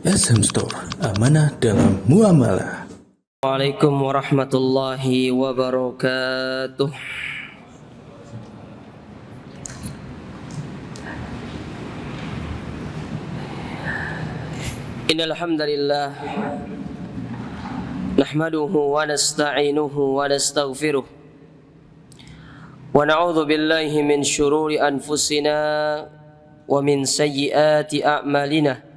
SM Store, amanah dalam muamalah. Assalamualaikum warahmatullahi wabarakatuh. Innal hamdalillah nahmaduhu wa nasta'inuhu wa nastaghfiruh wa na'udzu billahi min shururi anfusina wa min sayyiati a'malina.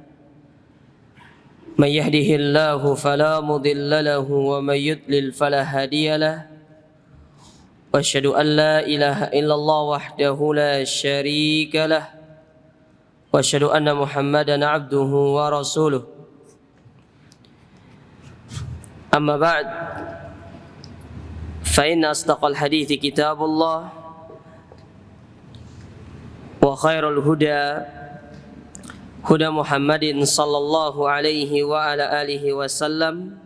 Man yahdihillahu fala mudilla lahu wa man yudlil fala hadiya lahu. Wa asyhadu an la ilaha illallah wahdahu la syarika lahu. Wa asyhadu anna Muhammadan abduhu wa rasuluh. Amma ba'd. Fa inna asdaqal hadithi kitabullah wa khairul huda huda Muhammadin sallallahu alaihi wa ala alihi wasallam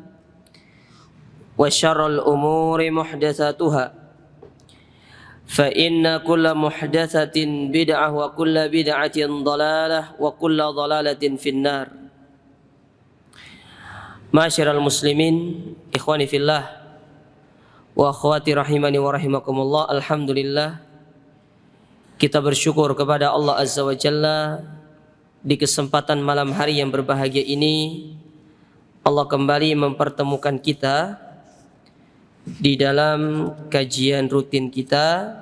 wa syarrul umuri muhdatsatuha fa inna kulla muhdatsatin bid'ah wa kulla bid'atin dhalalah wa kulla dhalalatin finnar. Ma'asyiral muslimin, ikhwani fillah wa akhwati rahimani wa rahimakumullah. Alhamdulillah, kita bersyukur kepada Allah Azza wa Jalla di kesempatan malam hari yang berbahagia ini. Allah kembali mempertemukan kita di dalam kajian rutin kita,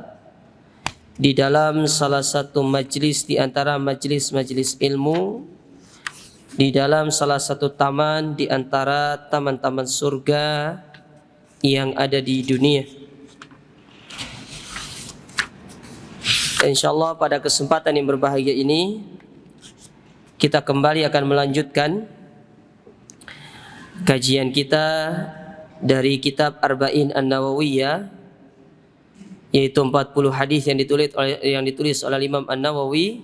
di dalam salah satu majlis di antara majlis-majlis ilmu, di dalam salah satu taman di antara taman-taman surga yang ada di dunia. Insyaallah pada kesempatan yang berbahagia ini kita kembali akan melanjutkan kajian kita dari kitab Arba'in An-Nawawiyah, yaitu 40 hadis yang ditulis oleh Imam An-Nawawi,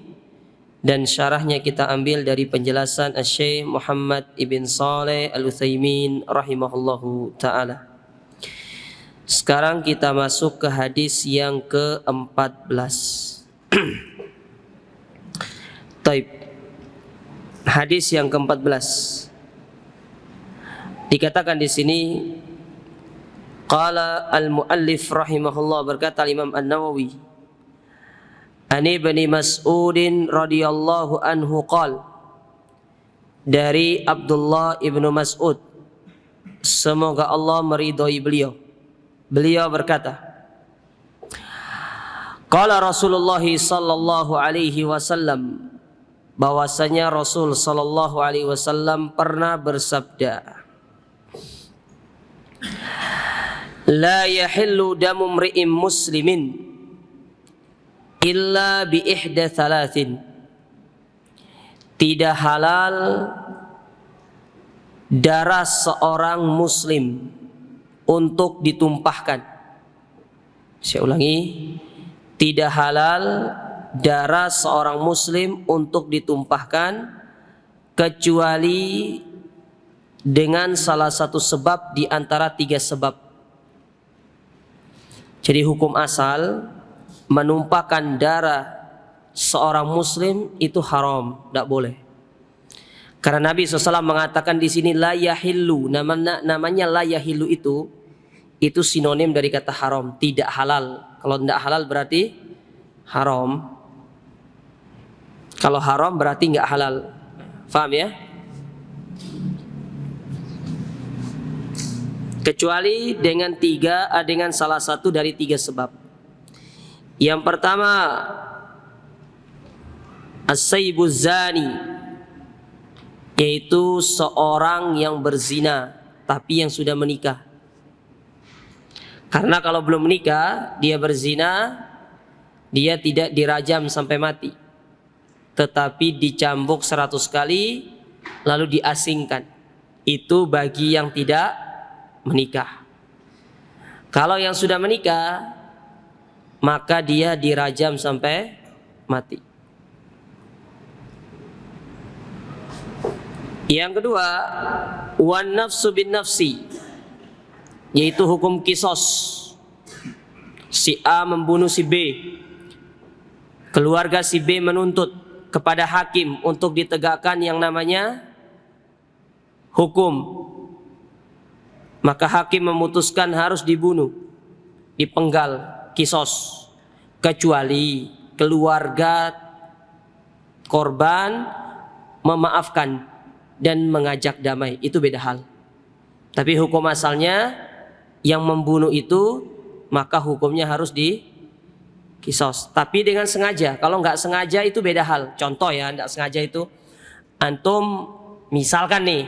dan syarahnya kita ambil dari penjelasan Asy-Syaikh Muhammad ibn Shalih Al-Utsaimin rahimahullahu taala. Sekarang kita masuk ke hadis yang ke-14. Taib. Hadis yang ke-14. Dikatakan di sini, qala al-muallif rahimahullah, berkata Imam An-Nawawi, Ani Ibni Mas'udin radhiyallahu anhu qala, dari Abdullah ibnu Mas'ud, semoga Allah meridhai beliau. Beliau berkata, qala Rasulullah sallallahu alaihi wasallam, bahwasanya Rasul sallallahu alaihi wasallam pernah bersabda, la yahillu damu mri'in muslimin illa bi ihda thalathin. Tidak halal darah seorang muslim untuk ditumpahkan. Saya ulangi, tidak halal darah seorang muslim untuk ditumpahkan kecuali dengan salah satu sebab di antara 3 sebab. Jadi hukum asal menumpahkan darah seorang muslim itu haram, tidak boleh. Karena Nabi SAW mengatakan di sini la yahillu, namanya la yahillu itu sinonim dari kata haram, tidak halal. Kalau tidak halal berarti haram. Kalau haram berarti nggak halal. Faham ya? Kecuali dengan salah satu dari 3 sebab. Yang pertama, as-saybuz zani, yaitu seorang yang berzina tapi yang sudah menikah. Karena kalau belum menikah dia berzina, dia tidak dirajam sampai mati, tetapi dicambuk 100 kali lalu diasingkan. Itu bagi yang tidak menikah. Kalau yang sudah menikah, maka dia dirajam sampai mati. Yang kedua, wan nafsu bin nafsi, yaitu hukum kisos. Si A membunuh si B, keluarga si B menuntut kepada hakim untuk ditegakkan yang namanya hukum, maka hakim memutuskan harus dibunuh, dipenggal, kisos, kecuali keluarga korban memaafkan dan mengajak damai, itu beda hal. Tapi hukum asalnya yang membunuh itu maka hukumnya harus kisos, tapi dengan sengaja. Kalau nggak sengaja itu beda hal. Contoh ya, nggak sengaja itu, antum misalkan nih,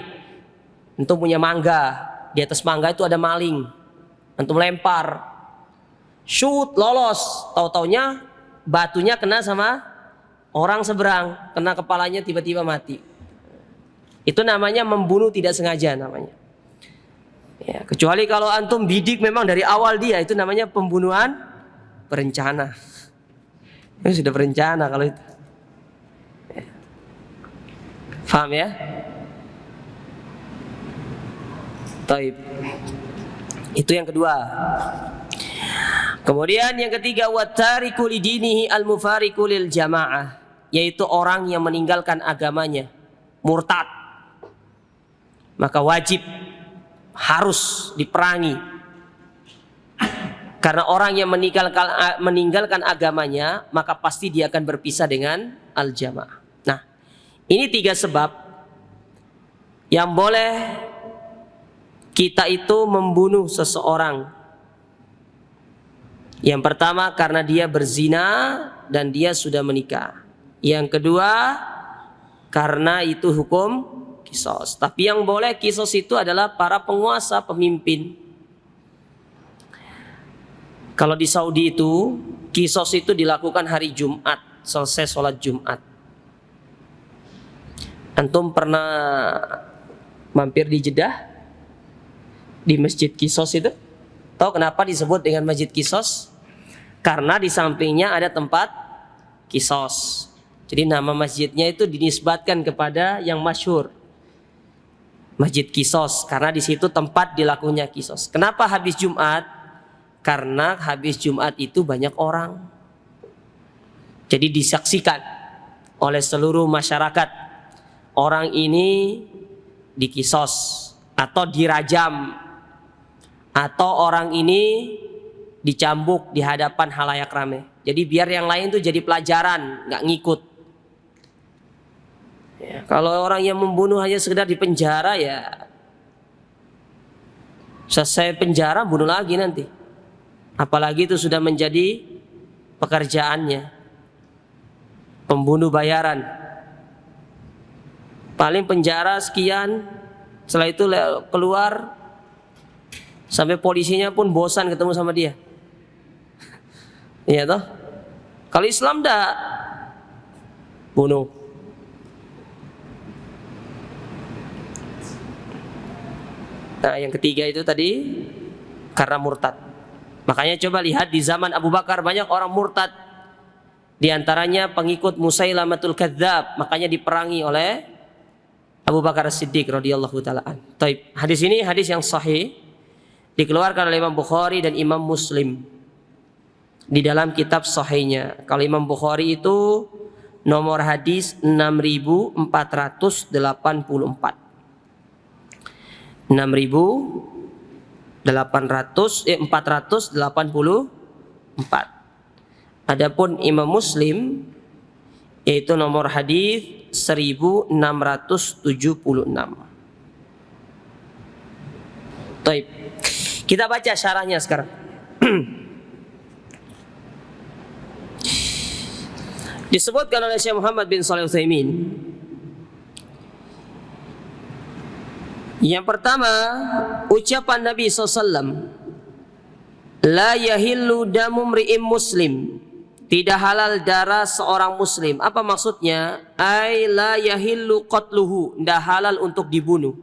antum punya mangga, di atas mangga itu ada maling, antum lempar, shoot, lolos, tahu-taunya batunya kena sama orang seberang, kena kepalanya, tiba-tiba mati. Itu namanya membunuh tidak sengaja namanya. Ya, kecuali kalau antum bidik memang dari awal dia, itu namanya pembunuhan berencana. Itu sudah berencana kalau itu. Ya. Paham ya? Taib. Itu yang kedua. Kemudian yang ketiga, watariku lidinihi al-mufariqu lil jamaah, yaitu orang yang meninggalkan agamanya, murtad. Maka wajib harus diperangi. Karena orang yang meninggalkan agamanya, maka pasti dia akan berpisah dengan al-jamaah. Nah, ini 3 sebab yang boleh kita itu membunuh seseorang. Yang pertama, karena dia berzina dan dia sudah menikah. Yang kedua, karena itu hukum kisos. Tapi yang boleh kisos itu adalah para penguasa, pemimpin. Kalau di Saudi itu, kisos itu dilakukan hari Jumat, selesai sholat Jumat. Antum pernah mampir di Jeddah? Di Masjid Kisos itu? Tahu kenapa disebut dengan Masjid Kisos? Karena di sampingnya ada tempat kisos. Jadi nama masjidnya itu dinisbatkan kepada yang masyhur, Masjid Kisos, karena di situ tempat dilakukannya kisos. Kenapa habis Jumat? Karena habis Jumat itu banyak orang. Jadi disaksikan oleh seluruh masyarakat. Orang ini dikisos atau dirajam, atau orang ini dicambuk di hadapan halayak ramai. Jadi biar yang lain tuh jadi pelajaran, nggak ngikut. Ya, kalau orang yang membunuh hanya sekedar di penjara, ya selesai penjara bunuh lagi nanti. Apalagi itu sudah menjadi pekerjaannya, pembunuh bayaran. Paling penjara sekian, setelah itu keluar, sampai polisinya pun bosan ketemu sama dia. Iya toh? Kalau Islam dah bunuh. Nah, yang ketiga itu tadi karena murtad. Makanya coba lihat di zaman Abu Bakar banyak orang murtad. Di antaranya pengikut Musailamatul Kadzdzab, makanya diperangi oleh Abu Bakar As-Siddiq radhiyallahu taala an. Taib. Hadis ini hadis yang sahih, dikeluarkan oleh Imam Bukhari dan Imam Muslim di dalam kitab sahihnya. Kalau Imam Bukhari itu nomor hadis 6484. 484. Adapun Imam Muslim yaitu nomor hadis 1676. Baik. Kita baca syarahnya sekarang. Disebutkan oleh Syekh Muhammad bin Shalih Al-Utsaimin. Yang pertama, ucapan Nabi SAW, la yahillu damu mri'im muslim, tidak halal darah seorang muslim. Apa maksudnya? Ay la yahillu qatluhu, tidak halal untuk dibunuh.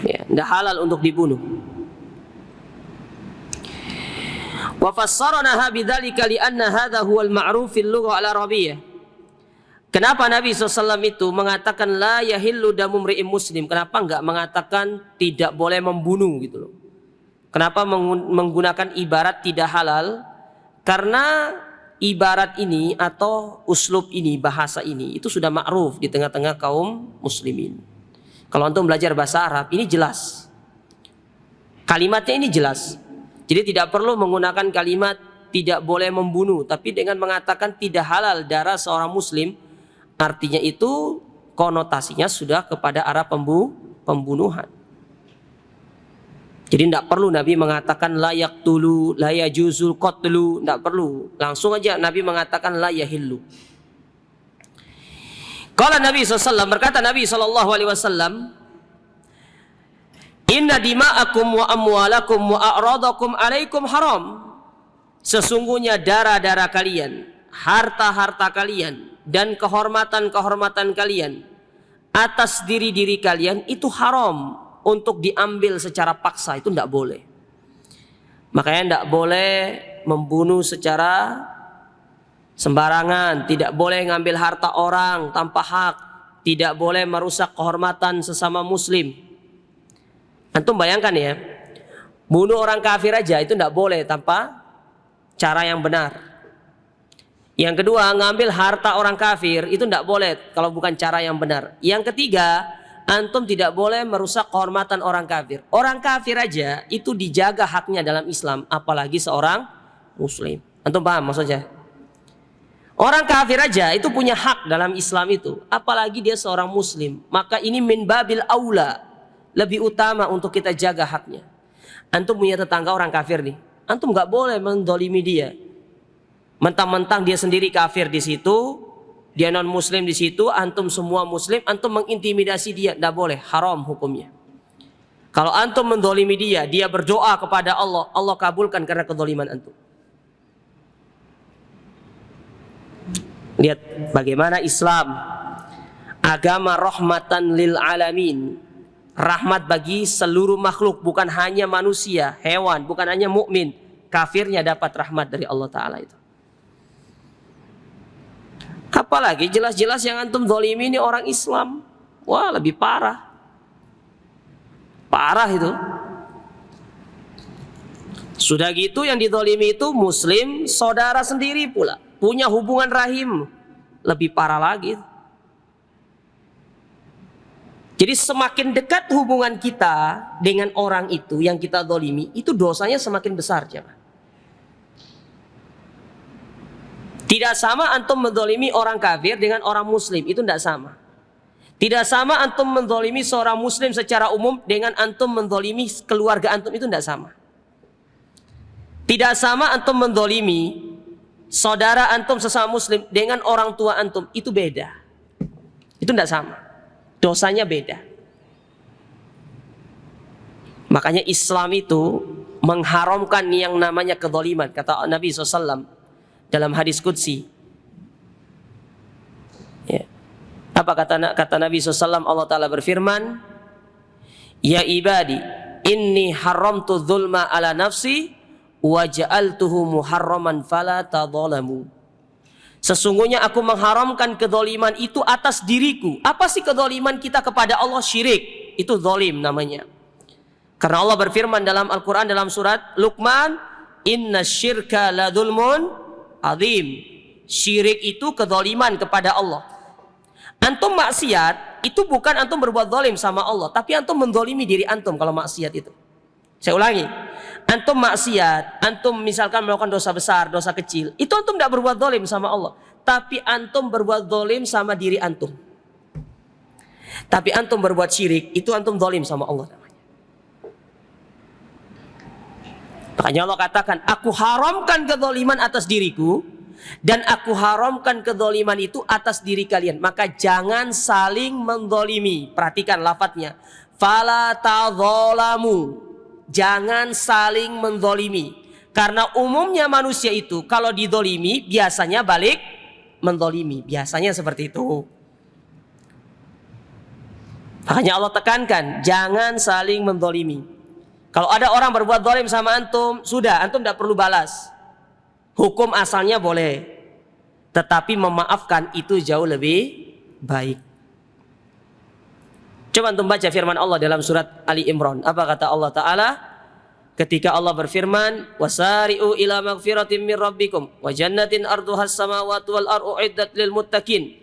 Ya, tidak halal untuk dibunuh. Wa fassarnaha bidzalika li anna hadha huwal ma'ruf fil lughah al-arabiyyah. Kenapa Nabi SAW itu mengatakan la yahillu damu mri'im muslim? Kenapa enggak mengatakan tidak boleh membunuh gitu loh? Kenapa menggunakan ibarat tidak halal? Karena ibarat ini atau uslub ini, bahasa ini itu sudah ma'ruf di tengah-tengah kaum muslimin. Kalau antum belajar bahasa Arab ini jelas. Kalimatnya ini jelas. Jadi tidak perlu menggunakan kalimat tidak boleh membunuh, tapi dengan mengatakan tidak halal darah seorang muslim, artinya itu konotasinya sudah kepada arah pembunuhan. Jadi tidak perlu Nabi mengatakan la yaqtulu, la yajuzul qatlu, tidak perlu. Langsung aja Nabi mengatakan la yahillu. Qala Nabi SAW, berkata Nabi SAW, inna dima'akum wa amwalakum wa a'radakum alaikum haram. Sesungguhnya darah-darah kalian, harta-harta kalian, dan kehormatan-kehormatan kalian atas diri-diri kalian itu haram untuk diambil secara paksa, itu tidak boleh. Makanya tidak boleh membunuh secara sembarangan, tidak boleh ngambil harta orang tanpa hak, tidak boleh merusak kehormatan sesama muslim. Antum bayangkan ya, bunuh orang kafir aja itu tidak boleh tanpa cara yang benar. Yang kedua, ngambil harta orang kafir itu tidak boleh kalau bukan cara yang benar. Yang ketiga, antum tidak boleh merusak kehormatan orang kafir. Orang kafir aja itu dijaga haknya dalam Islam, apalagi seorang muslim. Antum paham maksudnya? Orang kafir aja itu punya hak dalam Islam itu, apalagi dia seorang muslim. Maka ini min babil aula, lebih utama untuk kita jaga haknya. Antum punya tetangga orang kafir nih, antum nggak boleh mendolimi dia. Mentang-mentang dia sendiri kafir di situ, dia non muslim di situ, antum semua muslim, antum mengintimidasi dia, tidak boleh, haram hukumnya. Kalau antum mendolimi dia, dia berdoa kepada Allah, Allah kabulkan karena kedoliman antum. Lihat bagaimana Islam, agama rahmatan lil alamin, rahmat bagi seluruh makhluk, bukan hanya manusia, hewan, bukan hanya mukmin, kafirnya dapat rahmat dari Allah Ta'ala itu. Apalagi jelas-jelas yang antum zalimi ini orang Islam. Wah, lebih parah. Parah itu. Sudah gitu yang dizalimi itu muslim, saudara sendiri pula, punya hubungan rahim. Lebih parah lagi. Jadi semakin dekat hubungan kita dengan orang itu yang kita zalimi, itu dosanya semakin besar, jemaah. Tidak sama antum menzalimi orang kafir dengan orang muslim, itu tidak sama. Tidak sama antum menzalimi seorang muslim secara umum dengan antum menzalimi keluarga antum, itu tidak sama. Tidak sama antum menzalimi saudara antum sesama muslim dengan orang tua antum, itu beda. Itu tidak sama. Dosanya beda. Makanya Islam itu mengharamkan yang namanya kezaliman, kata Nabi SAW dalam hadis qudsi. Ya. Apa kata Nabi SAW? Allah Ta'ala berfirman, ya ibadi, inni haramtu dzulma ala nafsi wa ja'altuhu muharraman fala tadzalamu. Sesungguhnya aku mengharamkan kezaliman itu atas diriku. Apa sih kezaliman kita kepada Allah? Syirik. Itu zalim namanya. Karena Allah berfirman dalam Al-Quran dalam surat Luqman, inna syirka la dzulmun azim. Syirik itu kezaliman kepada Allah. Antum maksiat itu bukan antum berbuat zalim sama Allah, tapi antum menzalimi diri antum kalau maksiat itu. Saya ulangi, antum maksiat, antum misalkan melakukan dosa besar, dosa kecil, itu antum tidak berbuat zalim sama Allah, tapi antum berbuat zalim sama diri antum. Tapi antum berbuat syirik, itu antum zalim sama Allah. Makanya Allah katakan, aku haramkan kezaliman atas diriku, dan aku haramkan kezaliman itu atas diri kalian. Maka jangan saling menzalimi. Perhatikan lafadznya, fala tadzalamu. Jangan saling menzalimi. Karena umumnya manusia itu kalau dizalimi biasanya balik menzalimi. Biasanya seperti itu. Makanya Allah tekankan, jangan saling menzalimi. Kalau ada orang berbuat zalim sama antum, sudah, antum tidak perlu balas. Hukum asalnya boleh, tetapi memaafkan itu jauh lebih baik. Coba antum baca firman Allah dalam surat Ali Imran. Apa kata Allah Ta'ala? ketika Allah berfirman, wasari'u ila magfiratin min rabbikum wa jannatin arduhas samawati wal ardu uiddat lil muttaqin.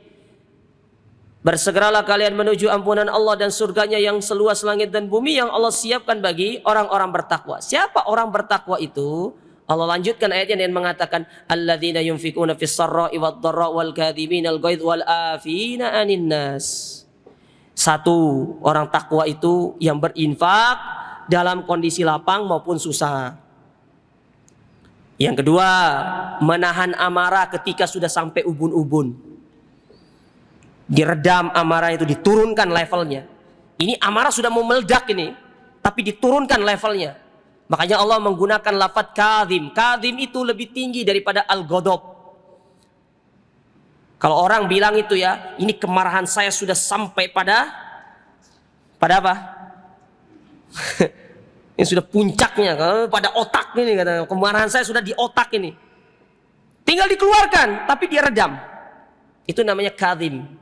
Bersegeralah kalian menuju ampunan Allah dan surganya yang seluas langit dan bumi yang Allah siapkan bagi orang-orang bertakwa. Siapa orang bertakwa itu? Allah lanjutkan ayatnya dengan mengatakan, alladzina yunfikuna fis sarra'i wad dharra'i wal kadhiminal ghaidz wal afina 'anin nas. Satu, orang takwa itu yang berinfak dalam kondisi lapang maupun susah. Yang kedua, menahan amarah ketika sudah sampai ubun-ubun. Diredam amarah itu, diturunkan levelnya. Ini amarah sudah mau meledak ini, tapi diturunkan levelnya. Makanya Allah menggunakan lafaz kadhim. Kadhim itu lebih tinggi daripada al-ghadab. Kalau orang bilang itu ya, ini kemarahan saya sudah sampai pada apa? Ini sudah puncaknya, pada otak ini katanya. Kemarahan saya sudah di otak ini. Tinggal dikeluarkan, tapi dia redam. Itu namanya kadhim.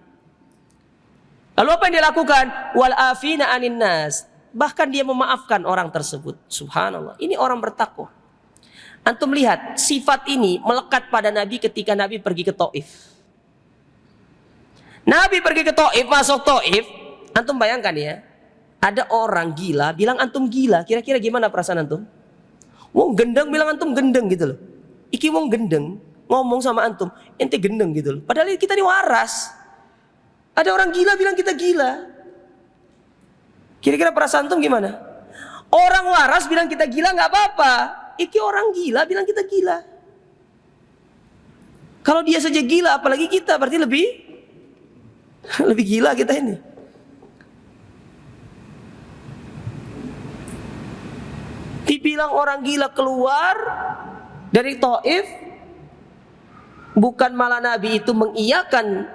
Lalu apa yang dia lakukan? Wal afina 'anin nas. Bahkan dia memaafkan orang tersebut. Subhanallah. Ini orang bertakwa. Antum lihat, sifat ini melekat pada Nabi ketika Nabi pergi ke Taif. Nabi pergi ke Taif, masuk Taif. Antum bayangkan ya, ada orang gila bilang antum gila. Kira-kira gimana perasaan antum? Wong gendeng bilang antum gendeng gitu loh. Iki wong gendeng ngomong sama antum, ente gendeng gitu loh. Padahal kita ini waras. Ada orang gila bilang kita gila. Kira-kira perasaan antum gimana? Orang waras bilang kita gila nggak apa-apa. Iki orang gila bilang kita gila. Kalau dia saja gila, apalagi kita, berarti lebih gila kita ini. Dibilang orang gila keluar dari Taif, bukan malah Nabi itu mengiyakan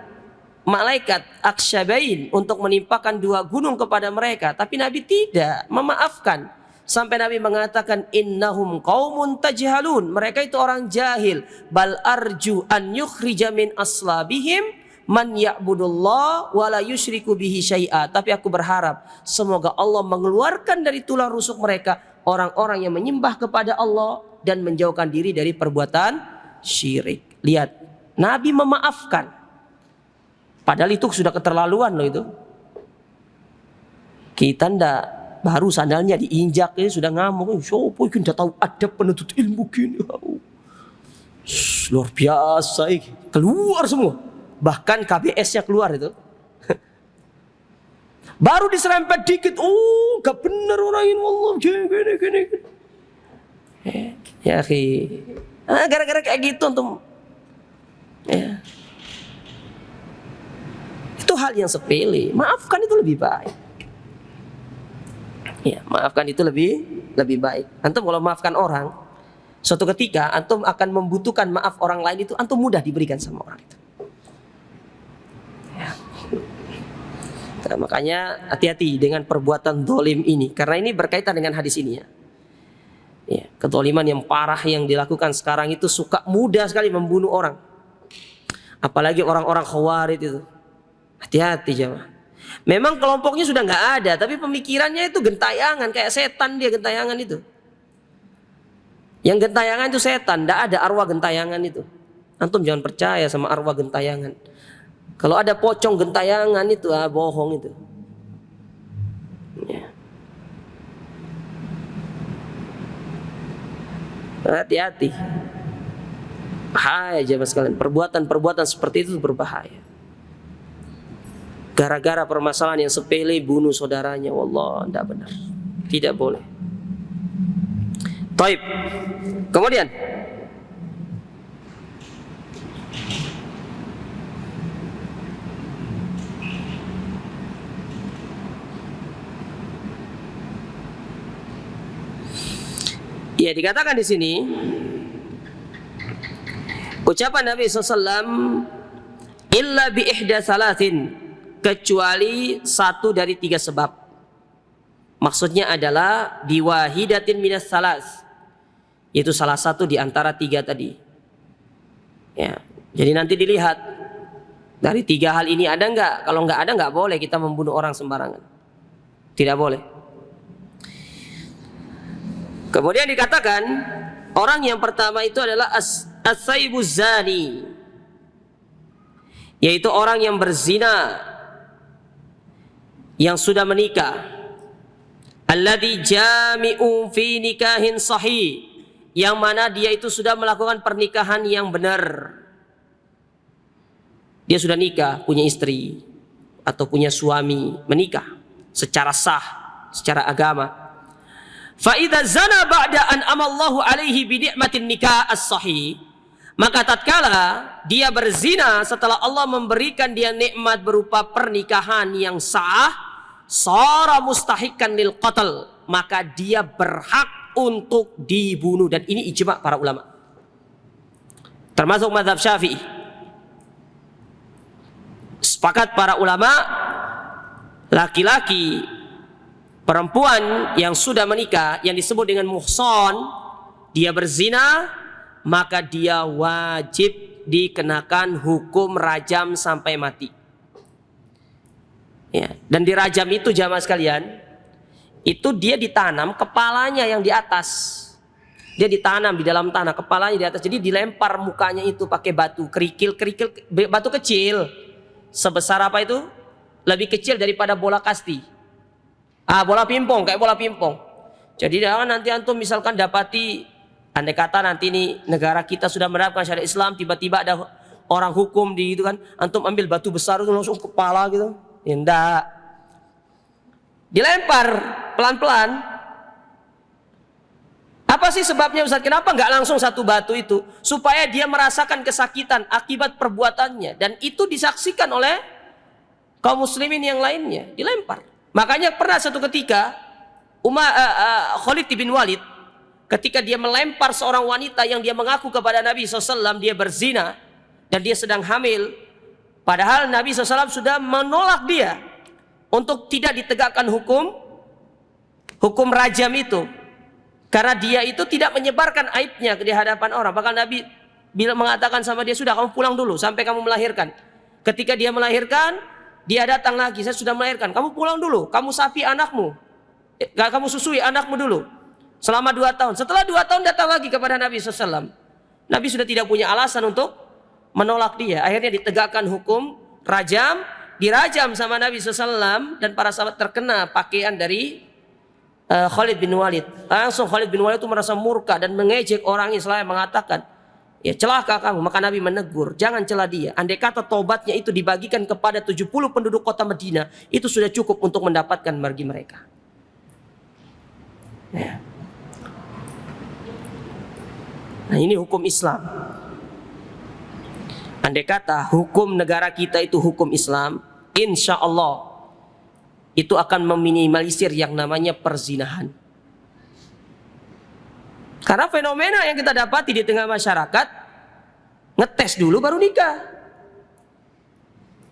malaikat Aksyabain untuk menimpakan 2 gunung kepada mereka, tapi Nabi tidak, memaafkan. Sampai Nabi mengatakan, innahum qaumun tajhalun, mereka itu orang jahil. Bal arju an yukhrija min aslabihim man ya'budullah wa la yusyriku bihi syai'a. Tapi aku berharap semoga Allah mengeluarkan dari tulang rusuk mereka orang-orang yang menyembah kepada Allah dan menjauhkan diri dari perbuatan syirik. Lihat, Nabi memaafkan. Padahal itu sudah keterlaluan loh itu. Kita ndak, baru sandalnya diinjak ini sudah ngamuk. Sopo iki ndak tahu ada penuntut ilmu gini. Luar biasa iki. Keluar semua. Bahkan KBS-nya keluar itu. Baru diserempet dikit, oh gak bener orang ini, wallah gini. Ya akhi, gara-gara kayak gitu untuk ya. Itu hal yang sepele. Maafkan itu lebih baik. Ya, maafkan itu lebih baik. Antum kalau maafkan orang, suatu ketika antum akan membutuhkan maaf orang lain itu, antum mudah diberikan sama orang itu. Ya. Nah, makanya hati-hati dengan perbuatan dolim ini, karena ini berkaitan dengan hadis ini ya. Ya, kedoliman yang parah yang dilakukan sekarang itu suka mudah sekali membunuh orang. Apalagi orang-orang khawarij itu. Hati-hati jemaah. Memang kelompoknya sudah nggak ada, tapi pemikirannya itu gentayangan, kayak setan dia gentayangan itu. Yang gentayangan itu setan, nggak ada arwah gentayangan itu. Antum jangan percaya sama arwah gentayangan. Kalau ada pocong gentayangan itu bohong itu. Ya. Hati-hati. Bahaya jemaah sekalian. Perbuatan-perbuatan seperti itu berbahaya. Gara-gara permasalahan yang sepele bunuh saudaranya, wallah tidak benar, tidak boleh. Taib. Kemudian ya dikatakan di sini ucapan Nabi SAW, illa bi ihda salatin, kecuali 1 dari 3 sebab. Maksudnya adalah biwahidatin minas salas, yaitu salah satu di antara 3 tadi. Ya, jadi nanti dilihat dari 3 hal ini ada enggak. Kalau enggak ada, enggak boleh kita membunuh orang sembarangan. Tidak boleh. Kemudian dikatakan orang yang pertama itu adalah as-saibuz zani, yaitu orang yang berzina yang sudah menikah. Alladzi jami'un fi nikahin sahih, yang mana dia itu sudah melakukan pernikahan yang benar. Dia sudah nikah, punya istri atau punya suami, menikah secara sah, secara agama. Fa idza zana ba'da an amallahu alaihi bi ni'matin nikah as-sahih, maka tatkala dia berzina setelah Allah memberikan dia nikmat berupa pernikahan yang sah, shara mustahikan lil qatl, maka dia berhak untuk dibunuh. Dan ini ijma' para ulama, termasuk mazhab Syafi'i. Sepakat para ulama, laki-laki, perempuan yang sudah menikah yang disebut dengan muhsan, dia berzina, maka dia wajib dikenakan hukum rajam sampai mati. Ya, dan dirajam itu jamaah sekalian, itu dia ditanam kepalanya yang di atas. Dia ditanam di dalam tanah, kepalanya di atas. Jadi dilempar mukanya itu pakai batu, kerikil, batu kecil. Sebesar apa itu? Lebih kecil daripada bola kasti. Bola pingpong, kayak bola pingpong. Jadi jangan nanti antum misalkan dapati, andai kata nanti ini negara kita sudah menerapkan syariat Islam, tiba-tiba ada orang hukum di itu kan, antum ambil batu besar itu langsung kepala gitu. Ya, enggak. Dilempar pelan-pelan. Apa sih sebabnya Ustaz? Kenapa enggak langsung satu batu itu? Supaya dia merasakan kesakitan akibat perbuatannya, dan itu disaksikan oleh kaum muslimin yang lainnya. Dilempar. Makanya pernah satu ketika Khalid bin Walid, ketika dia melempar seorang wanita yang dia mengaku kepada Nabi SAW dia berzina dan dia sedang hamil, padahal Nabi SAW sudah menolak dia untuk tidak ditegakkan hukum rajam itu, karena dia itu tidak menyebarkan aibnya di hadapan orang. Bahkan Nabi bila mengatakan sama dia, sudah kamu pulang dulu sampai kamu melahirkan. Ketika dia melahirkan, dia datang lagi, saya sudah melahirkan, kamu pulang dulu, kamu sapi anakmu, kamu susui anakmu dulu selama 2 tahun. Setelah 2 tahun datang lagi kepada Nabi SAW. Nabi sudah tidak punya alasan untuk menolak dia. Akhirnya ditegakkan hukum rajam, dirajam sama Nabi SAW, dan para sahabat terkena pakaian dari Khalid bin Walid. Langsung Khalid bin Walid itu merasa murka dan mengejek orang Islam, mengatakan, ya celaka kamu. Maka Nabi menegur, jangan celah dia. Andai kata tobatnya itu dibagikan kepada 70 penduduk kota Madinah, itu sudah cukup untuk mendapatkan bagi mereka. Ya. Nah, ini hukum Islam. Andai kata hukum negara kita itu hukum Islam, insya Allah itu akan meminimalisir yang namanya perzinahan. Karena fenomena yang kita dapati di tengah masyarakat, ngetes dulu baru nikah.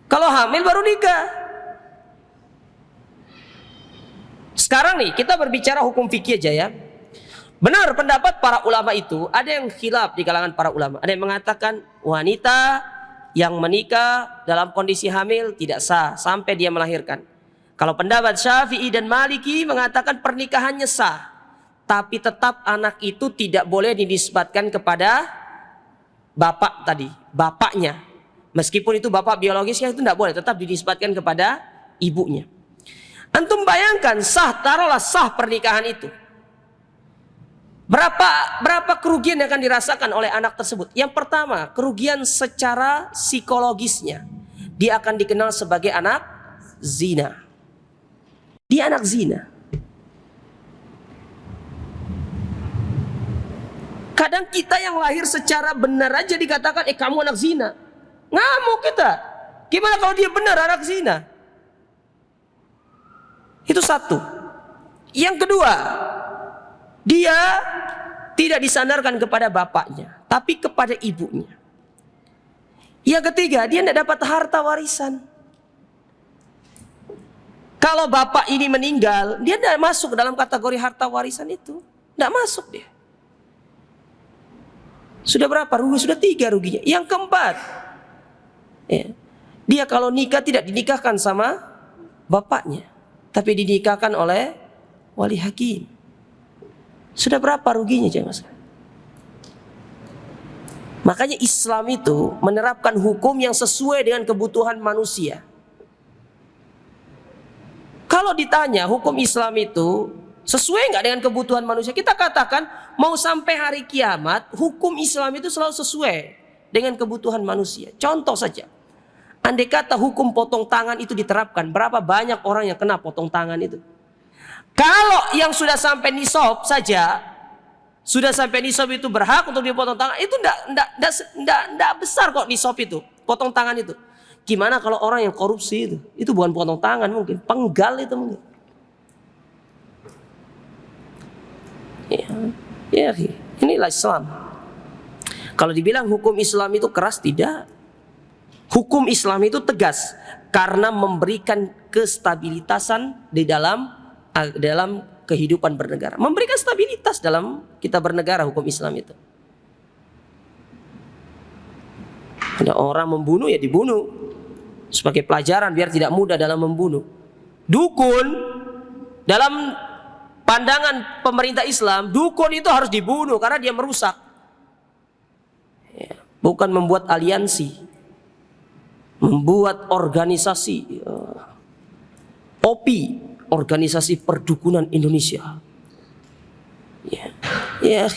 Kalau hamil baru nikah. Sekarang nih kita berbicara hukum fikih aja ya. Benar pendapat para ulama itu, ada yang khilaf di kalangan para ulama. Ada yang mengatakan wanita yang menikah dalam kondisi hamil tidak sah sampai dia melahirkan. Kalau pendapat Syafi'i dan Maliki mengatakan pernikahannya sah, tapi tetap anak itu tidak boleh dinisbatkan kepada bapak tadi, bapaknya. Meskipun itu bapak biologisnya, itu tidak boleh, tetap dinisbatkan kepada ibunya. Antum bayangkan sah, taruhlah sah pernikahan itu. Berapa kerugian yang akan dirasakan oleh anak tersebut? Yang pertama, kerugian secara psikologisnya. Dia akan dikenal sebagai anak zina. Dia anak zina. Kadang kita yang lahir secara benar aja dikatakan, kamu anak zina. Ngamuk kita. Gimana kalau dia benar anak zina? Itu satu. Yang kedua, dia tidak disandarkan kepada bapaknya, tapi kepada ibunya. Yang ketiga, dia tidak dapat harta warisan. Kalau bapak ini meninggal, dia tidak masuk dalam kategori harta warisan itu. Tidak masuk dia. Sudah berapa rugi? Sudah 3 ruginya. Yang keempat, ya, dia kalau nikah tidak dinikahkan sama bapaknya, tapi dinikahkan oleh wali hakim. Sudah berapa ruginya jemaah sekalian? Makanya Islam itu menerapkan hukum yang sesuai dengan kebutuhan manusia. Kalau ditanya hukum Islam itu sesuai nggak dengan kebutuhan manusia, kita katakan mau sampai hari kiamat hukum Islam itu selalu sesuai dengan kebutuhan manusia. Contoh saja, andai kata hukum potong tangan itu diterapkan, berapa banyak orang yang kena potong tangan itu? Kalau yang sudah sampai nisab saja, sudah sampai nisab itu berhak untuk dipotong tangan, itu enggak besar kok nisab itu, potong tangan itu. Gimana kalau orang yang korupsi itu bukan potong tangan mungkin, penggal itu mungkin. Ya, inilah Islam. Kalau dibilang hukum Islam itu keras, tidak. Hukum Islam itu tegas karena memberikan kestabilitasan di dalam kehidupan bernegara. Memberikan stabilitas dalam kita bernegara, hukum Islam itu. Ada orang membunuh, ya dibunuh sebagai pelajaran biar tidak mudah dalam membunuh. Dukun, dalam pandangan pemerintah Islam, dukun itu harus dibunuh karena dia merusak. Bukan membuat aliansi, membuat organisasi OPI, Organisasi Perdukunan Indonesia. Ya,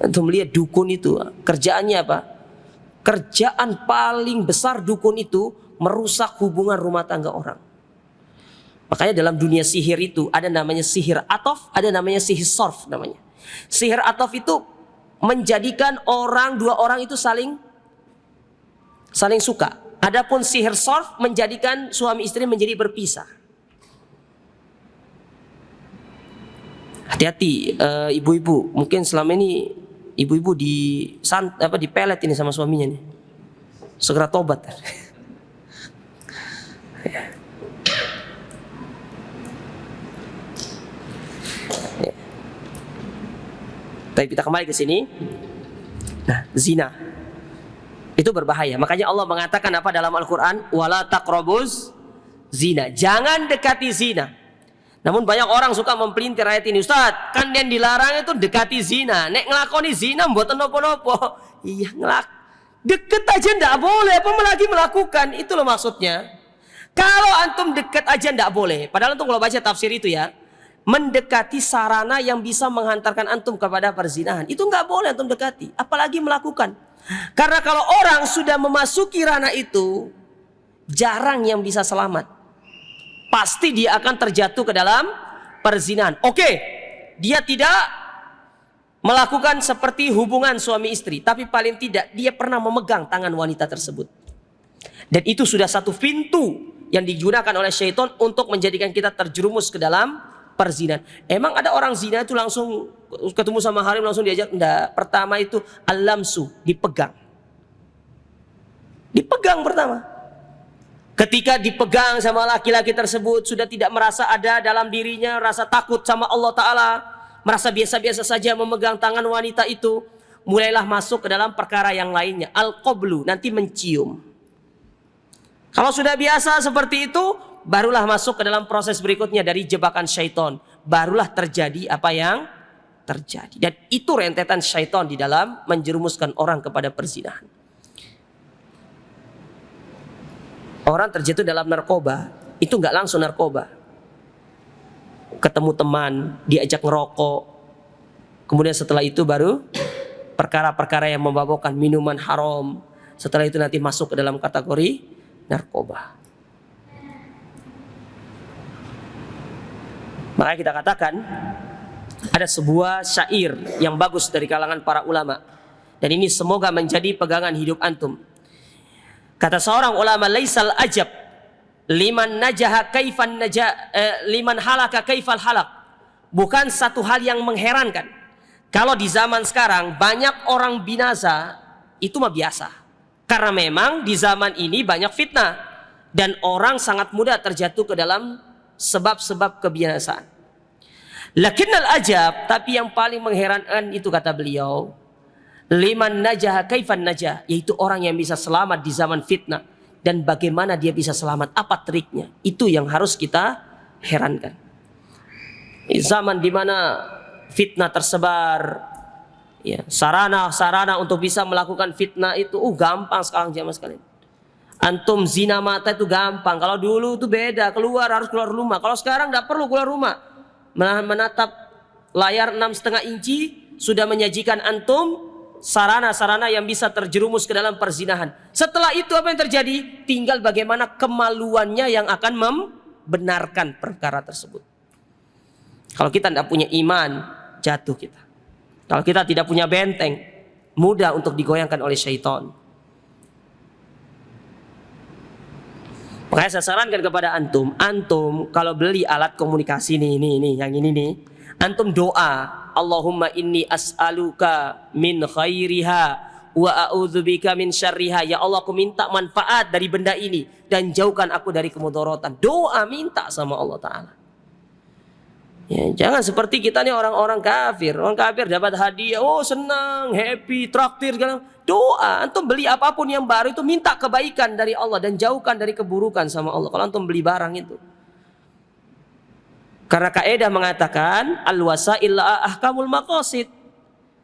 untuk melihat dukun itu kerjaannya apa? Kerjaan paling besar dukun itu merusak hubungan rumah tangga orang. Makanya dalam dunia sihir itu ada namanya sihir atof, ada namanya sihir sorf namanya. Sihir atof itu menjadikan dua orang itu saling suka. Adapun sihir sorf menjadikan suami istri menjadi berpisah. Hati-hati ibu-ibu, mungkin selama ini ibu-ibu dipelet ini sama suaminya nih. Segera tobat. Tapi kita kembali ke sini. Nah, zina itu berbahaya. Makanya Allah mengatakan apa dalam Al-Quran? Wala taqrabuz zina. Jangan dekati zina. Namun banyak orang suka mempelintir ayat ini. Ustaz, kan yang dilarang itu dekati zina. Nek ngelakoni zina mboten nopo-nopo. Iya, deket aja ndak boleh, apa lagi melakukan? Itu loh maksudnya. Kalau antum deket aja ndak boleh. Padahal antum kalau baca tafsir itu ya, mendekati sarana yang bisa menghantarkan antum kepada perzinahan, itu nggak boleh antum dekati, apalagi melakukan. Karena kalau orang sudah memasuki ranah itu, jarang yang bisa selamat. Pasti dia akan terjatuh ke dalam perzinahan. Oke, dia tidak melakukan seperti hubungan suami istri, tapi paling tidak dia pernah memegang tangan wanita tersebut. Dan itu sudah satu pintu yang digunakan oleh syaitan untuk menjadikan kita terjerumus ke dalam perzinahan. Emang ada orang zina itu langsung ketemu sama harim langsung diajak? Enggak. Pertama itu al-lamsu, dipegang. Dipegang pertama. Ketika dipegang sama laki-laki tersebut, sudah tidak merasa ada dalam dirinya rasa takut sama Allah Ta'ala, merasa biasa-biasa saja memegang tangan wanita itu, mulailah masuk ke dalam perkara yang lainnya. Al-qablu, nanti mencium. Kalau sudah biasa seperti itu, barulah masuk ke dalam proses berikutnya dari jebakan syaitan. Barulah terjadi apa yang terjadi. Dan itu rentetan syaitan di dalam menjerumuskan orang kepada perzinahan. Orang terjatuh dalam narkoba, itu nggak langsung narkoba. Ketemu teman, diajak ngerokok. Kemudian setelah itu baru perkara-perkara yang memabukkan, minuman haram. Setelah itu nanti masuk ke dalam kategori narkoba. Makanya kita katakan ada sebuah syair yang bagus dari kalangan para ulama. Dan ini semoga menjadi pegangan hidup antum. Kata seorang ulama, laisal ajab liman najaha kaifan liman halaka kaifal halak. Bukan satu hal yang mengherankan kalau di zaman sekarang banyak orang binasa, itu mah biasa. Karena memang di zaman ini banyak fitnah dan orang sangat mudah terjatuh ke dalam sebab-sebab kebinasaan. Lakinnal ajab, tapi yang paling mengherankan itu kata beliau, liman najaha kaifan najah, yaitu orang yang bisa selamat di zaman fitnah. Dan bagaimana dia bisa selamat, apa triknya, itu yang harus kita herankan. Zaman dimana fitnah tersebar. Ya, sarana untuk bisa melakukan fitnah itu gampang sekarang jamaah sekalian. Antum zina mata itu gampang. Kalau dulu itu beda, harus keluar rumah. Kalau sekarang tidak perlu keluar rumah. Menatap layar 6,5 inci sudah menyajikan antum sarana-sarana yang bisa terjerumus ke dalam perzinahan. Setelah itu apa yang terjadi? Tinggal bagaimana kemaluannya yang akan membenarkan perkara tersebut. Kalau kita tidak punya iman, jatuh kita. Kalau kita tidak punya benteng, mudah untuk digoyangkan oleh syaitan. Makanya saya sarankan kepada antum kalau beli alat komunikasi yang ini nih, antum doa, Allahumma inni as'aluka min khairiha wa a'udzubika min syarriha. Ya Allah, aku minta manfaat dari benda ini dan jauhkan aku dari kemudaratan. Doa, minta sama Allah Ta'ala. Ya, jangan seperti kita nih orang-orang kafir. Orang kafir dapat hadiah, senang, happy, traktir. Doa, antum beli apapun yang baru itu minta kebaikan dari Allah dan jauhkan dari keburukan sama Allah. Kalau antum beli barang itu. Karena kaidah mengatakan al-wasail ahkamul maqasid.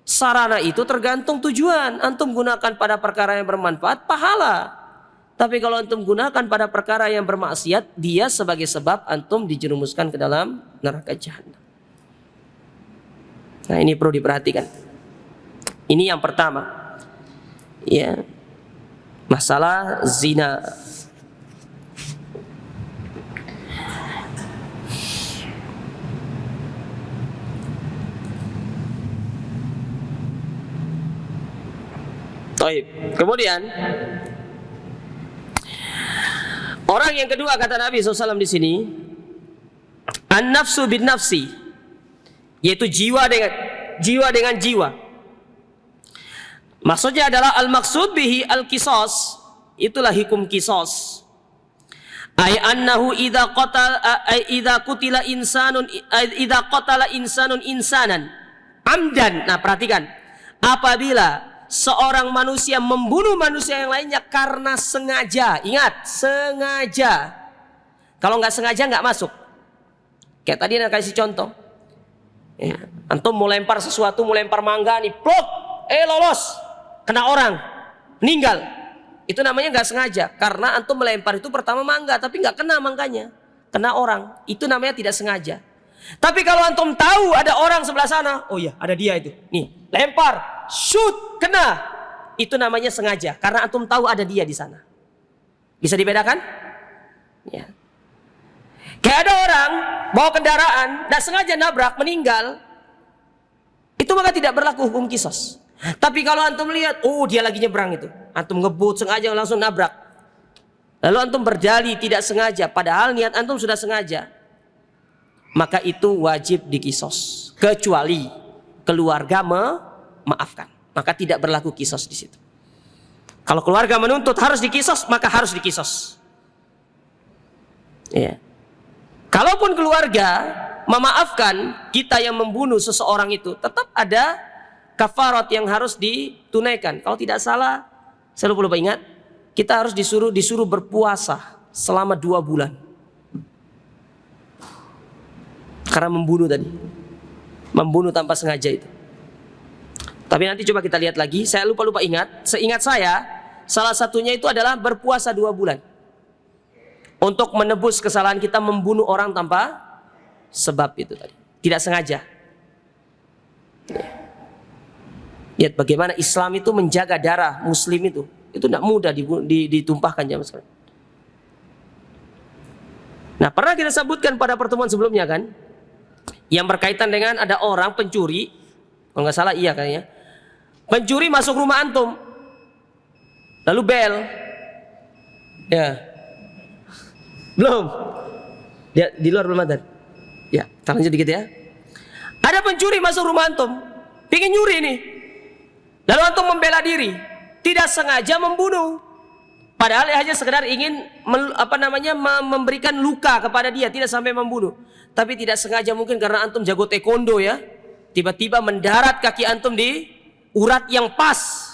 Sarana itu tergantung tujuan. Antum gunakan pada perkara yang bermanfaat, pahala. Tapi kalau antum gunakan pada perkara yang bermaksiat, dia sebagai sebab antum dijerumuskan ke dalam neraka jahanam. Nah, ini perlu diperhatikan. Ini yang pertama. Ya. Masalah zina. Kemudian orang yang kedua kata Nabi SAW di sini, an-nafsu bin nafsi, yaitu jiwa dengan jiwa. Maksudnya adalah al-maksud bihi al-qisas, itulah hukum qisas. Ai annahu idza qatala insanun insanan amdan. Nah, perhatikan, apabila seorang manusia membunuh manusia yang lainnya karena sengaja. Ingat, sengaja. Kalau nggak sengaja nggak masuk. Kayak tadi saya kasih contoh. Ya, antum mau lempar sesuatu, mau lempar mangga nih, plok, lolos, kena orang, meninggal. Itu namanya nggak sengaja. Karena antum melempar itu pertama mangga, tapi nggak kena mangganya, kena orang. Itu namanya tidak sengaja. Tapi kalau antum tahu ada orang sebelah sana, oh iya ada dia itu, nih lempar, shoot, kena, itu namanya sengaja karena antum tahu ada dia di sana. Bisa dibedakan? Ya. Kayak ada orang bawa kendaraan, tidak sengaja nabrak, meninggal, itu maka tidak berlaku hukum qisas. Tapi kalau antum lihat, oh dia lagi nyebrang itu, antum ngebut sengaja langsung nabrak, lalu antum berdalih tidak sengaja, padahal niat antum sudah sengaja, maka itu wajib dikisos, kecuali keluarga memaafkan, maka tidak berlaku kisos di situ. Kalau keluarga menuntut harus dikisos, maka harus dikisos. Ya. Kalaupun keluarga memaafkan kita yang membunuh seseorang itu, tetap ada kafarat yang harus ditunaikan. Kalau tidak salah, saya lupa ingat, kita harus disuruh berpuasa selama 2 bulan. Karena membunuh tadi, membunuh tanpa sengaja itu. Tapi nanti coba kita lihat lagi. Saya lupa ingat. Seingat saya, salah satunya itu adalah berpuasa 2 bulan untuk menebus kesalahan kita membunuh orang tanpa sebab itu tadi, tidak sengaja. Lihat bagaimana Islam itu menjaga darah Muslim itu tidak mudah ditumpahkan jamaah sekalian. Nah, pernah kita sebutkan pada pertemuan sebelumnya kan, yang berkaitan dengan ada orang pencuri, kalau nggak salah iya kayaknya, pencuri masuk rumah antum, lalu bel, ya, belum, dia di luar belum ada, ya, kita lanjut dikit ya. Ada pencuri masuk rumah antum, pingin nyuri nih, lalu antum membela diri, tidak sengaja membunuh, padahal hanya sekedar ingin memberikan luka kepada dia, tidak sampai membunuh. Tapi tidak sengaja mungkin karena antum jago taekwondo ya, tiba-tiba mendarat kaki antum di urat yang pas,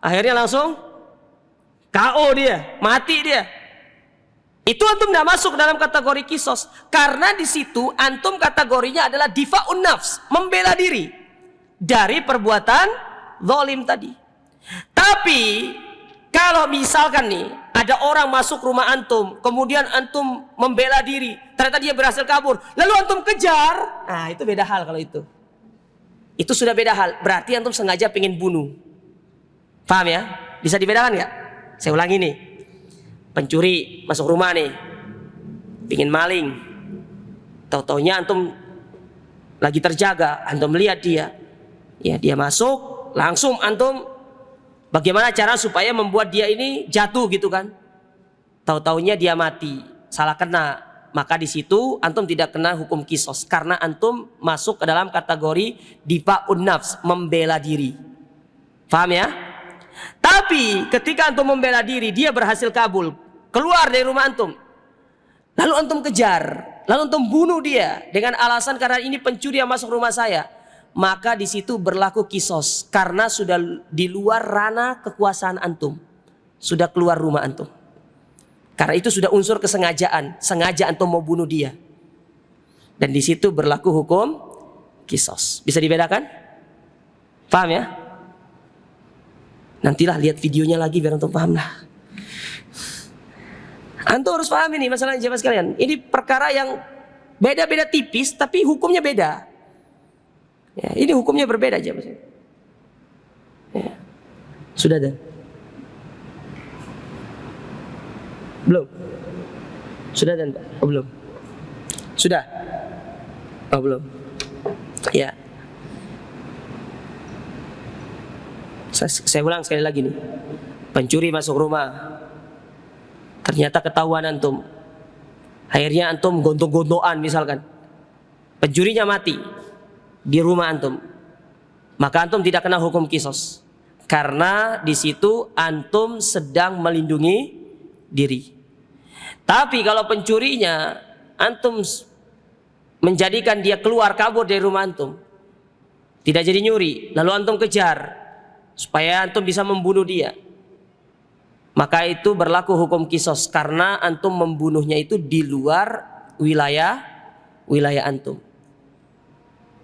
akhirnya langsung KO dia, mati dia. Itu antum tidak masuk dalam kategori kisos, karena di situ antum kategorinya adalah difa'un nafs, membela diri dari perbuatan zalim tadi. Tapi kalau misalkan nih ada orang masuk rumah antum, kemudian antum membela diri, ternyata dia berhasil kabur, lalu antum kejar, nah itu beda hal. Kalau itu sudah beda hal, berarti antum sengaja pengen bunuh. Paham ya? Bisa dibedakan nggak? Saya ulangi nih. Pencuri masuk rumah nih, pingin maling, tahu-taunya antum lagi terjaga, antum melihat dia, ya dia masuk, langsung antum bagaimana cara supaya membuat dia ini jatuh gitu kan? Tahu-taunya dia mati, salah kena, maka di situ antum tidak kena hukum kisos karena antum masuk ke dalam kategori difa'un nafs, membela diri. Paham ya? Tapi ketika antum membela diri, dia berhasil kabur, keluar dari rumah antum, lalu antum kejar, lalu antum bunuh dia dengan alasan karena ini pencuri yang masuk rumah saya, maka di situ berlaku kisos karena sudah di luar ranah kekuasaan antum, sudah keluar rumah antum. Karena itu sudah unsur kesengajaan, sengaja antum mau bunuh dia, dan di situ berlaku hukum kisos. Bisa dibedakan? Paham ya? Nantilah lihat videonya lagi biar antum paham lah. Antum harus paham ini masalahnya jemaah sekalian. Ini perkara yang beda-beda tipis tapi hukumnya beda. Ya, ini hukumnya berbeda jemaah sekalian. Ya. Sudah dan? Belum? Sudah dan Pak? Oh belum? Sudah? Oh belum? Ya. Saya ulang sekali lagi nih. Pencuri masuk rumah, ternyata ketahuan antum, akhirnya antum gontok-gontokan misalkan, pencurinya mati di rumah antum, maka antum tidak kena hukum kisos karena di situ antum sedang melindungi diri. Tapi kalau pencurinya antum menjadikan dia keluar kabur dari rumah antum, tidak jadi nyuri, lalu antum kejar supaya antum bisa membunuh dia, maka itu berlaku hukum kisos karena antum membunuhnya itu di luar wilayah antum,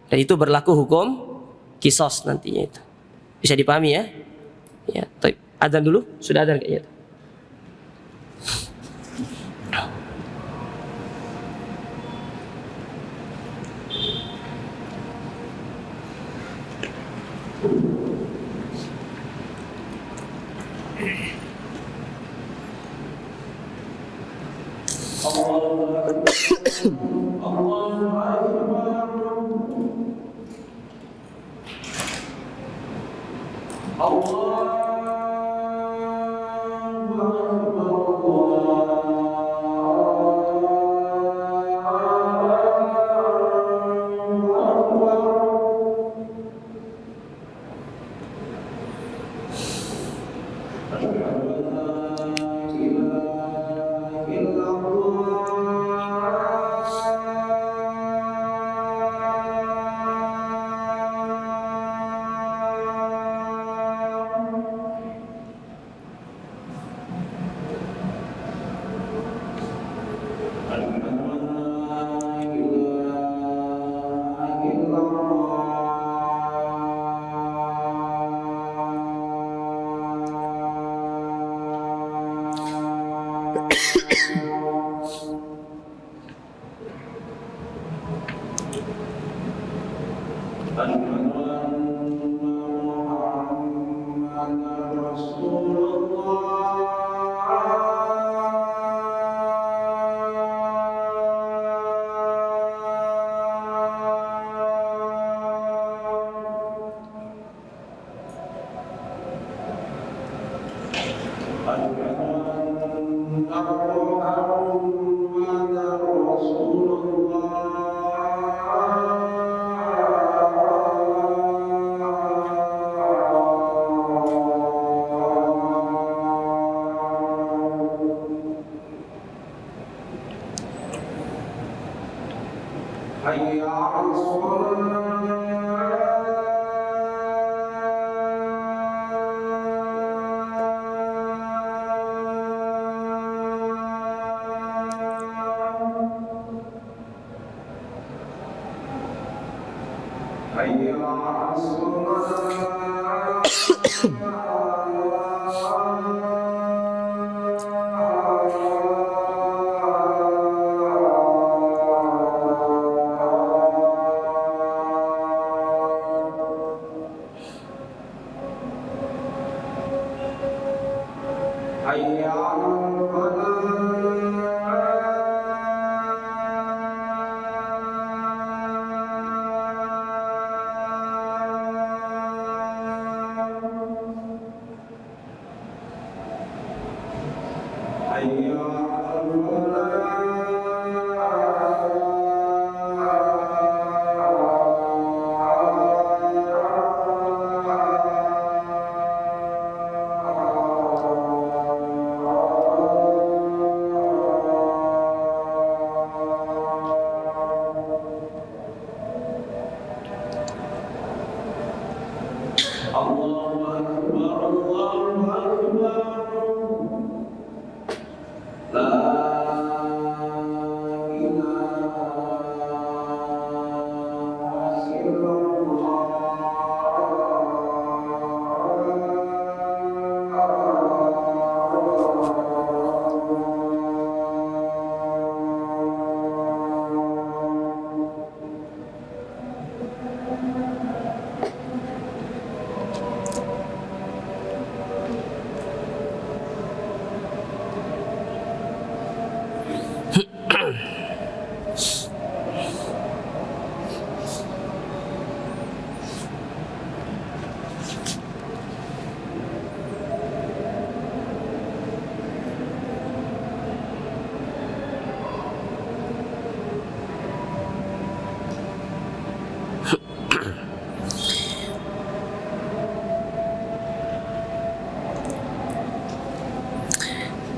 dan itu berlaku hukum kisos nantinya. Itu bisa dipahami ya? Ya, adzan dulu, sudah adzan kayaknya.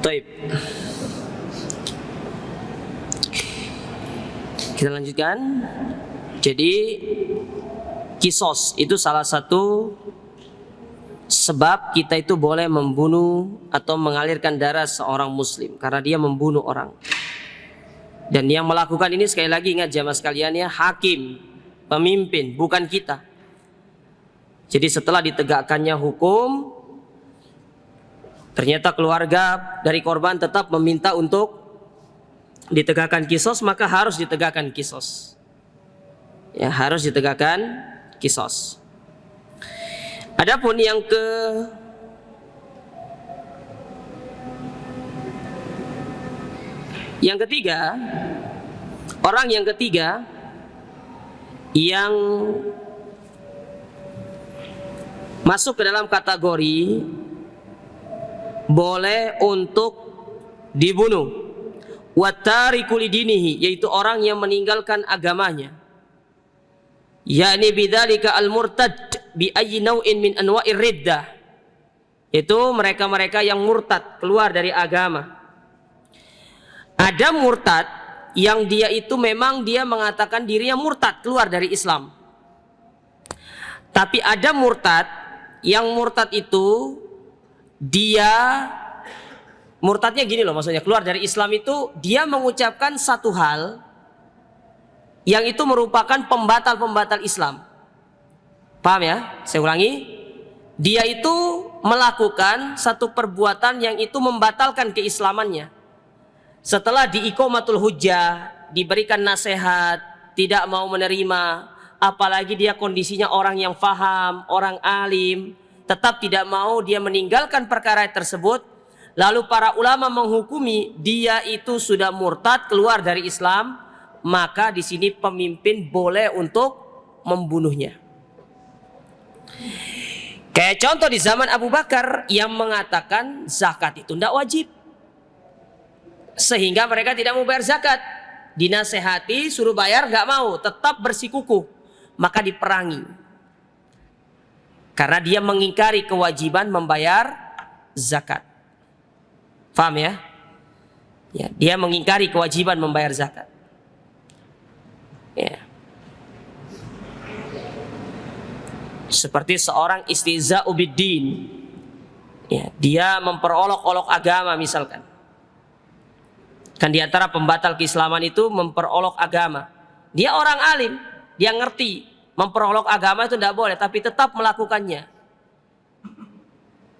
Taib. Kita lanjutkan. Jadi kisos itu salah satu sebab kita itu boleh membunuh atau mengalirkan darah seorang muslim karena dia membunuh orang. Dan yang melakukan ini sekali lagi ingat jamaah sekalian ya, hakim, pemimpin, bukan kita. Jadi setelah ditegakkannya hukum, ternyata keluarga dari korban tetap meminta untuk ditegakkan kisos, maka harus ditegakkan kisos. Ya, harus ditegakkan kisos. Adapun yang ketiga, orang yang ketiga yang masuk ke dalam kategori boleh untuk dibunuh, watariku lidinihi, yaitu orang yang meninggalkan agamanya, yakni bidzalika al-murtad bi ayyi naw'in min anwa'ir riddah, itu mereka-mereka yang murtad, keluar dari agama. Ada murtad yang dia itu memang dia mengatakan dirinya murtad, keluar dari Islam. Tapi ada murtad yang murtad itu dia murtadnya gini loh, maksudnya keluar dari Islam itu dia mengucapkan satu hal yang itu merupakan pembatal-pembatal Islam. Paham ya? Saya ulangi. Dia itu melakukan satu perbuatan yang itu membatalkan keislamannya. Setelah diiqamatul hujjah, diberikan nasihat, tidak mau menerima, apalagi dia kondisinya orang yang faham, orang alim, tetap tidak mau, dia meninggalkan perkara tersebut. Lalu para ulama menghukumi dia itu sudah murtad, keluar dari Islam, maka di sini pemimpin boleh untuk membunuhnya. Kayak contoh di zaman Abu Bakar yang mengatakan zakat itu tidak wajib, sehingga mereka tidak mau bayar zakat. Dinasehati suruh bayar, nggak mau, tetap bersikukuh, maka diperangi karena dia mengingkari kewajiban membayar zakat. Paham ya? Ya, dia mengingkari kewajiban membayar zakat. Ya. Seperti seorang istihza'u biddin. Ya, dia memperolok-olok agama misalkan. Kan di antara pembatal keislaman itu memperolok agama. Dia orang alim, dia ngerti memperolok agama itu tidak boleh, tapi tetap melakukannya.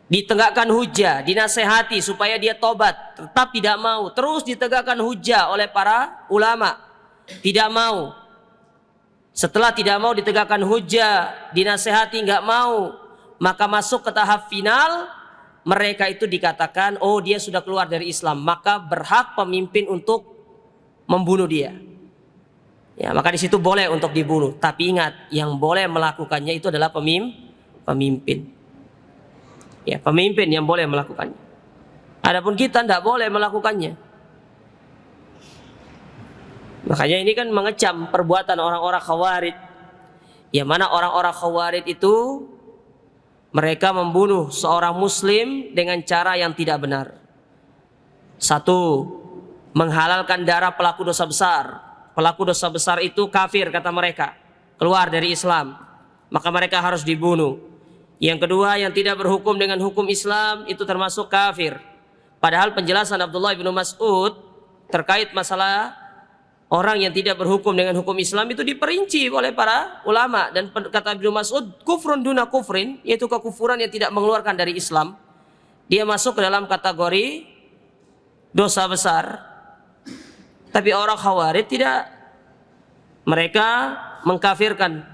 Ditegakkan hujah, dinasehati supaya dia tobat, tetap tidak mau, terus ditegakkan hujah oleh para ulama, tidak mau. Setelah tidak mau ditegakkan hujah, dinasehati nggak mau, maka masuk ke tahap final, mereka itu dikatakan, oh dia sudah keluar dari Islam, maka berhak pemimpin untuk membunuh dia. Ya, maka di situ boleh untuk dibunuh, tapi ingat, yang boleh melakukannya itu adalah pemimpin. Ya, pemimpin yang boleh melakukannya. Adapun kita tidak boleh melakukannya. Makanya ini kan mengecam perbuatan orang-orang Khawarij. Yang mana orang-orang Khawarij itu mereka membunuh seorang muslim dengan cara yang tidak benar. Satu, menghalalkan darah pelaku dosa besar. Pelaku dosa besar itu kafir kata mereka, keluar dari Islam, maka mereka harus dibunuh. Yang kedua, yang tidak berhukum dengan hukum Islam itu termasuk kafir. Padahal penjelasan Abdullah bin Mas'ud terkait masalah orang yang tidak berhukum dengan hukum Islam itu diperinci oleh para ulama. Dan kata Ibnu Mas'ud, kufrun duna kufrin, yaitu kekufuran yang tidak mengeluarkan dari Islam. Dia masuk ke dalam kategori dosa besar. Tapi orang Khawarij tidak. Mereka mengkafirkan.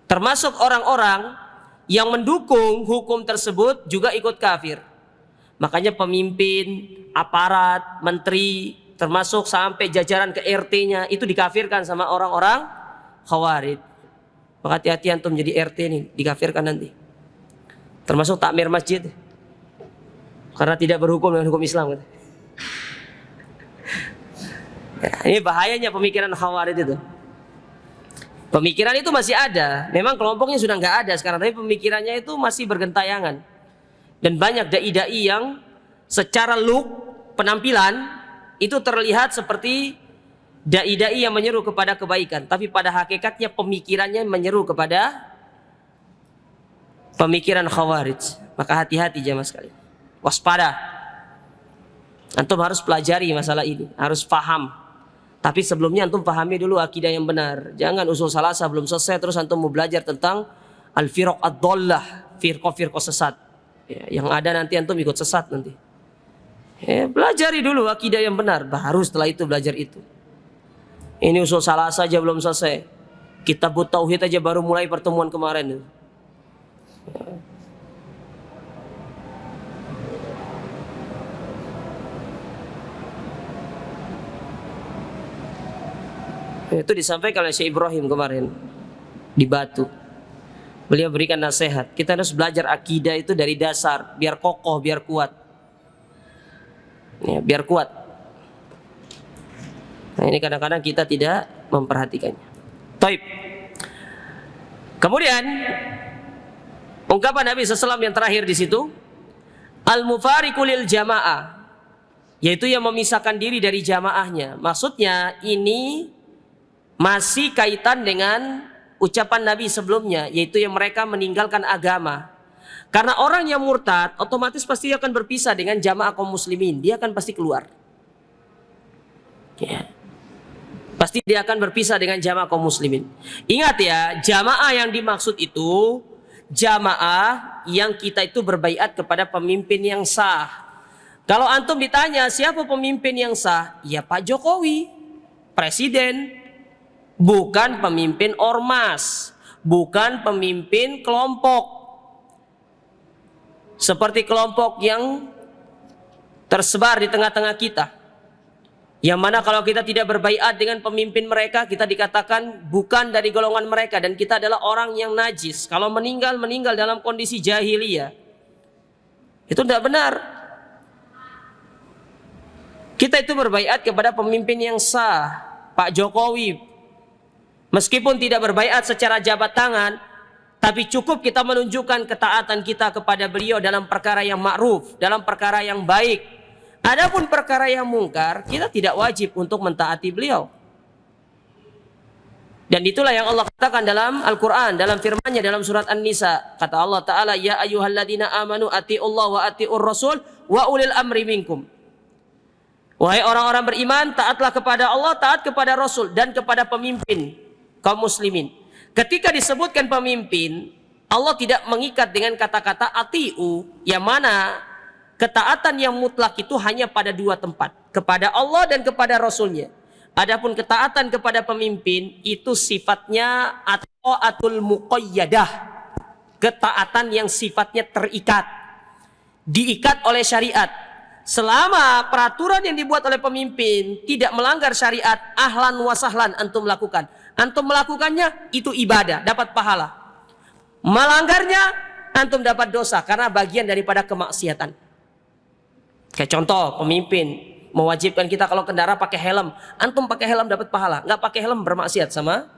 Termasuk orang-orang yang mendukung hukum tersebut juga ikut kafir. Makanya pemimpin, aparat, menteri, termasuk sampai jajaran ke RT-nya itu dikafirkan sama orang-orang Khawarij. Maka hati-hati antum jadi RT nih, dikafirkan nanti. Termasuk takmir masjid. Karena tidak berhukum dengan hukum Islam. Ya, ini bahayanya pemikiran Khawarij itu. Pemikiran itu masih ada. Memang kelompoknya sudah nggak ada sekarang, tapi pemikirannya itu masih bergentayangan. Dan banyak dai-dai yang secara look, penampilan itu terlihat seperti dai-dai yang menyeru kepada kebaikan, tapi pada hakikatnya pemikirannya menyeru kepada pemikiran Khawarij. Maka hati-hati jamaah sekalian. Waspada. Antum harus pelajari masalah ini, harus paham. Tapi sebelumnya antum pahami dulu akidah yang benar. Jangan usul salasah belum selesai terus antum mau belajar tentang al-firaq ad-dhallah, firqah-firqah sesat. Ya, yang ada nanti antum ikut sesat nanti. Ya, pelajari dulu akidah yang benar, baru setelah itu belajar itu. Ini usul salasah aja belum selesai. Kitab tauhid aja baru mulai pertemuan kemarin. Itu disampaikan oleh Syekh Ibrahim kemarin di Batu. Beliau berikan nasihat, kita harus belajar akidah itu dari dasar, biar kokoh, biar kuat. Ya, biar kuat. Nah, ini kadang-kadang kita tidak memperhatikannya. Taib. Kemudian ungkapan Nabi SAW yang terakhir di situ, al-mufariqu lil jamaah, yaitu yang memisahkan diri dari jamaahnya. Maksudnya ini masih kaitan dengan ucapan Nabi sebelumnya, yaitu yang mereka meninggalkan agama. Karena orang yang murtad otomatis pasti akan berpisah dengan jamaah kaum muslimin. Dia akan pasti keluar. Ya. Pasti dia akan berpisah dengan jamaah kaum muslimin. Ingat ya, jamaah yang dimaksud itu jamaah yang kita itu berbaiat kepada pemimpin yang sah. Kalau antum ditanya siapa pemimpin yang sah? Ya Pak Jokowi, presiden. Bukan pemimpin ormas, bukan pemimpin kelompok seperti kelompok yang tersebar di tengah-tengah kita, yang mana kalau kita tidak berbaiat dengan pemimpin mereka, kita dikatakan bukan dari golongan mereka dan kita adalah orang yang najis. Kalau meninggal dalam kondisi jahiliyah, itu tidak benar. Kita itu berbaiat kepada pemimpin yang sah, Pak Jokowi. Meskipun tidak berbaiat secara jabat tangan, tapi cukup kita menunjukkan ketaatan kita kepada beliau dalam perkara yang ma'ruf, dalam perkara yang baik. Adapun perkara yang mungkar, kita tidak wajib untuk mentaati beliau. Dan itulah yang Allah katakan dalam Al-Quran, dalam firman-Nya dalam surat An-Nisa. Kata Allah Ta'ala, ya ayyuhalladzina amanu ati'ullah wa ati'ur rasul wa ulil amri minkum. Wahai orang-orang beriman, taatlah kepada Allah, taat kepada Rasul dan kepada pemimpin kaum muslimin. Ketika disebutkan pemimpin, Allah tidak mengikat dengan kata-kata ati'u, yang mana ketaatan yang mutlak itu hanya pada dua tempat, kepada Allah dan kepada Rasulnya. Adapun ketaatan kepada pemimpin itu sifatnya at-ta'atul muqayyadah, ketaatan yang sifatnya terikat, diikat oleh syariat. Selama peraturan yang dibuat oleh pemimpin tidak melanggar syariat, ahlan wa sahlan antum lakukan. Antum melakukannya itu ibadah, dapat pahala. Melanggarnya antum dapat dosa karena bagian daripada kemaksiatan. Kayak contoh, pemimpin mewajibkan kita kalau kendara pakai helm, antum pakai helm dapat pahala, nggak pakai helm bermaksiat sama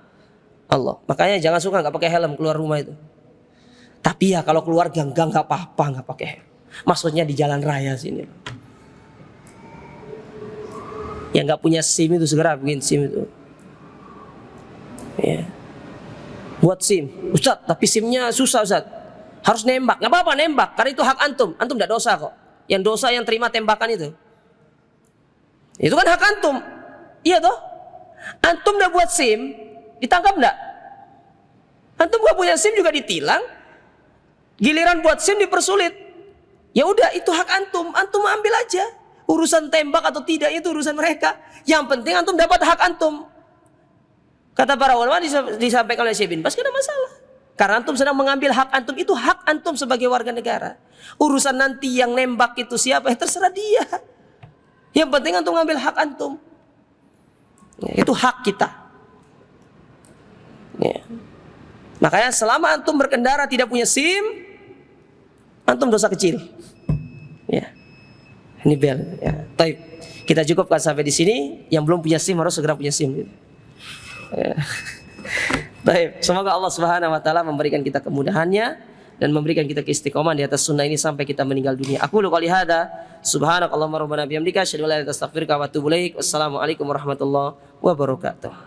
Allah. Makanya jangan suka nggak pakai helm keluar rumah itu. Tapi ya kalau keluar gang-gang nggak apa-apa nggak pakai helm. Maksudnya di jalan raya sini. Yang nggak punya SIM itu segera bikin SIM itu. Ya. Buat SIM, Ustaz, tapi SIM-nya susah Ustaz. Harus nembak, nggak apa-apa nembak, karena itu hak antum. Antum nggak dosa kok. Yang dosa yang terima tembakan itu. Itu kan hak antum. Iya toh? Antum udah buat SIM, ditangkap nggak? Antum nggak punya SIM juga ditilang. Giliran buat SIM dipersulit. Ya udah itu hak antum, antum ambil aja. Urusan tembak atau tidak itu urusan mereka. Yang penting antum dapat hak antum. Kata para ulama disampaikan oleh Syekh bin Baz, tidak masalah. Karena antum sedang mengambil hak antum, itu hak antum sebagai warga negara. Urusan nanti yang nembak itu siapa, ya terserah dia. Yang penting antum ngambil hak antum. Ya, itu hak kita. Ya. Makanya selama antum berkendara tidak punya SIM, antum dosa kecil. Ya. Ini bel. Ya. Taib. Kita cukupkan sampai di sini. Yang belum punya SIM harus segera punya SIM. Ya. Baik, semoga Allah Subhanahu wa taala memberikan kita kemudahannya dan memberikan kita keistiqomahan di atas sunnah ini sampai kita meninggal dunia. Aku qouli hadza, subhanakallahumma rabbana bihamdika, asyhadu an la ilaha illa anta astaghfiruka wa atubu ilaik. Wassalamualaikum warahmatullahi wabarakatuh.